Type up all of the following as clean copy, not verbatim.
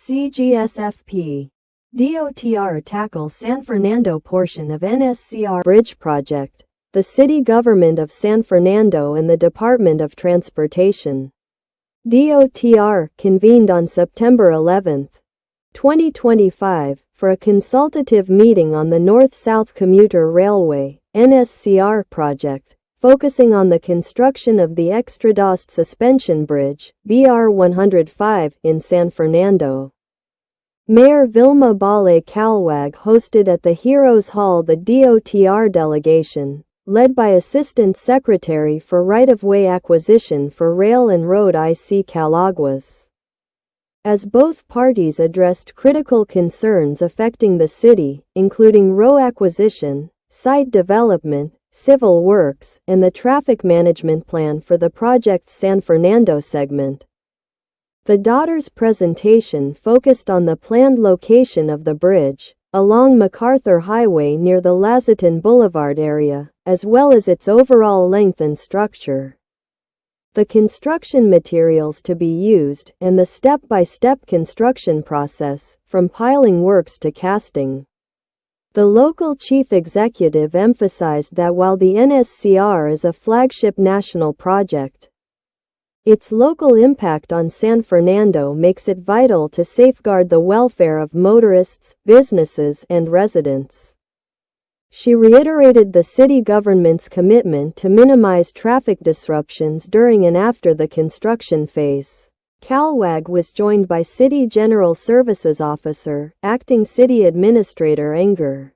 CGSFP. DOTR tackles San Fernando portion of NSCR Bridge project. The City Government of San Fernando and the Department of Transportation DOTR convened on September 11, 2025, for a consultative meeting on the North-South Commuter Railway NSCR project, focusing on the construction of the Extradost Suspension Bridge BR 105 in San Fernando. Mayor Vilma Bale Calwag hosted at the Heroes Hall the DOTR delegation, led by Assistant Secretary for Right-of-Way Acquisition for Rail and Road IC Calaguas. As both parties addressed critical concerns affecting the city, including road acquisition, site development, civil works, and the traffic management plan for the project's San Fernando segment. The daughter's presentation focused on the planned location of the bridge, along MacArthur Highway near the Lazatin Boulevard area, as well as its overall length and structure, the construction materials to be used, and the step-by-step construction process, from piling works to casting. The local chief executive emphasized that while the NSCR is a flagship national project, its local impact on San Fernando makes it vital to safeguard the welfare of motorists, businesses, and residents. She reiterated the city government's commitment to minimize traffic disruptions during and after the construction phase. Calwag was joined by City General Services Officer, Acting City Administrator Enger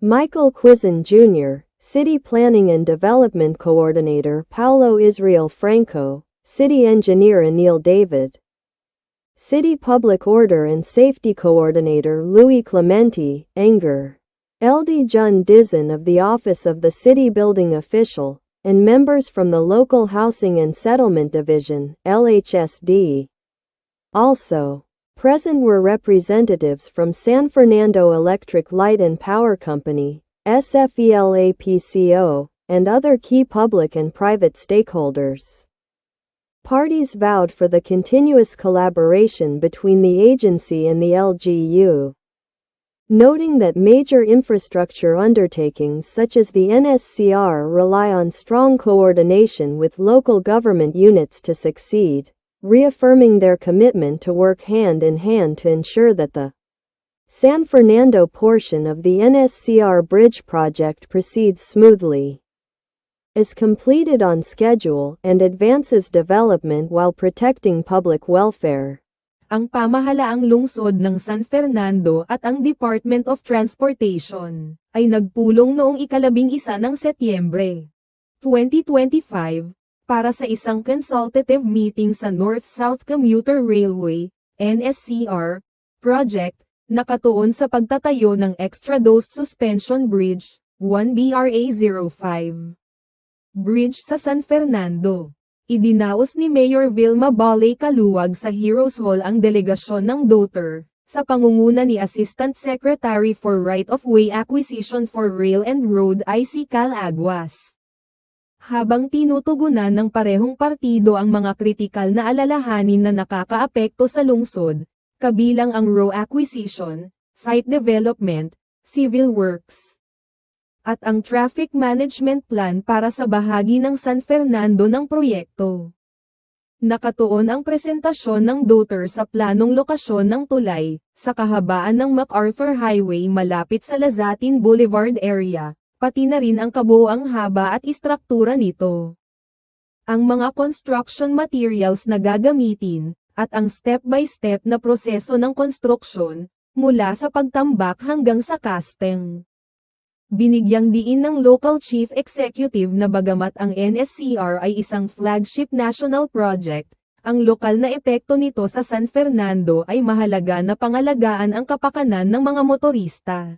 Michael Quizin Jr., City Planning and Development Coordinator Paulo Israel Franco, City Engineer Anil David, City Public Order and Safety Coordinator Louis Clemente, Enger, LD Jun Dizon of the Office of the City Building Official, and members from the Local Housing and Settlement Division, LHSD. Also present were representatives from San Fernando Electric Light and Power Company, SFELAPCO, and other key public and private stakeholders. Parties vowed for the continuous collaboration between the agency and the LGU, noting that major infrastructure undertakings such as the NSCR rely on strong coordination with local government units to succeed, reaffirming their commitment to work hand in hand to ensure that the San Fernando portion of the NSCR Bridge project proceeds smoothly, is completed on schedule, and advances development while protecting public welfare. Ang pamahalaang lungsod ng San Fernando at ang Department of Transportation ay nagpulong noong 11 ng Setyembre 2025 para sa isang consultative meeting sa North-South Commuter Railway NSCR project na nakatuon sa pagtatayo ng Extradost Suspension Bridge 1BRA05 Bridge sa San Fernando. Idinaos ni Mayor Vilma Bale Calwag sa Heroes Hall ang delegasyon ng DOTR, sa pangunguna ni Assistant Secretary for Right-of-Way Acquisition for Rail and Road IC Calaguas. Habang tinutugunan ng parehong partido ang mga kritikal na alalahanin na nakakaapekto sa lungsod, kabilang ang road acquisition, site development, civil works, at ang traffic management plan para sa bahagi ng San Fernando ng proyekto. Nakatuon ang presentasyon ng DOTR sa planong lokasyon ng tulay, sa kahabaan ng MacArthur Highway malapit sa Lazatin Boulevard area, pati na rin ang kabuoang haba at istruktura nito. Ang mga construction materials na gagamitin, at ang step-by-step na proseso ng konstruksyon, mula sa pagtambak hanggang sa casting. Binigyang diin ng local chief executive na bagamat ang NSCR ay isang flagship national project, ang lokal na epekto nito sa San Fernando ay mahalaga na pangalagaan ang kapakanan ng mga motorista,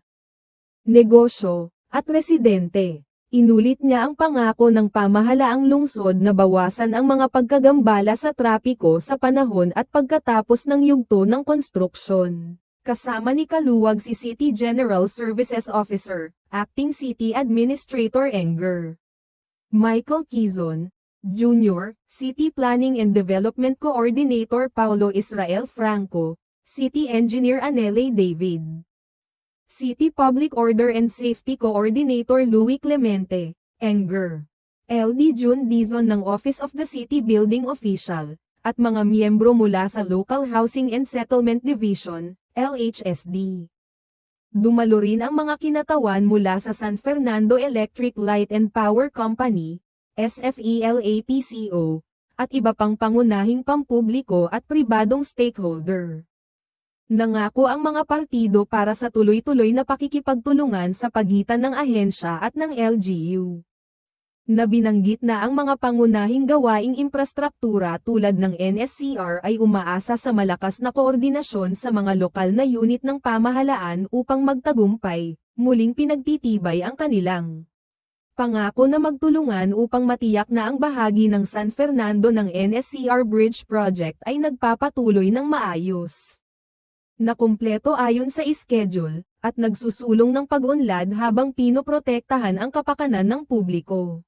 negosyo, at residente. Inulit niya ang pangako ng pamahalaang lungsod na bawasan ang mga pagkagambala sa trapiko sa panahon at pagkatapos ng yugto ng konstruksyon. Kasama ni Calwag si City General Services Officer, Acting City Administrator Enger Michael Quizon, Jr., City Planning and Development Coordinator Paulo Israel Franco, City Engineer Anele David. City Public Order and Safety Coordinator Louis Clemente, Enger. LD June Dizon ng Office of the City Building Official, at mga miyembro mula sa Local Housing and Settlement Division, LHSD. Dumalo rin ang mga kinatawan mula sa San Fernando Electric Light and Power Company, SFELAPCO, at iba pang pangunahing pampubliko at pribadong stakeholder. Nangako ang mga partido para sa tuloy-tuloy na pakikipagtulungan sa pagitan ng ahensya at ng LGU. Nabinanggit na ang mga pangunahing gawaing infrastruktura tulad ng NSCR ay umaasa sa malakas na koordinasyon sa mga lokal na unit ng pamahalaan upang magtagumpay, muling pinagtitibay ang kanilang pangako na magtulungan upang matiyak na ang bahagi ng San Fernando ng NSCR Bridge Project ay nagpapatuloy ng maayos, na kumpleto ayon sa schedule, at nagsusulong ng pag-unlad habang pinoprotektahan ang kapakanan ng publiko.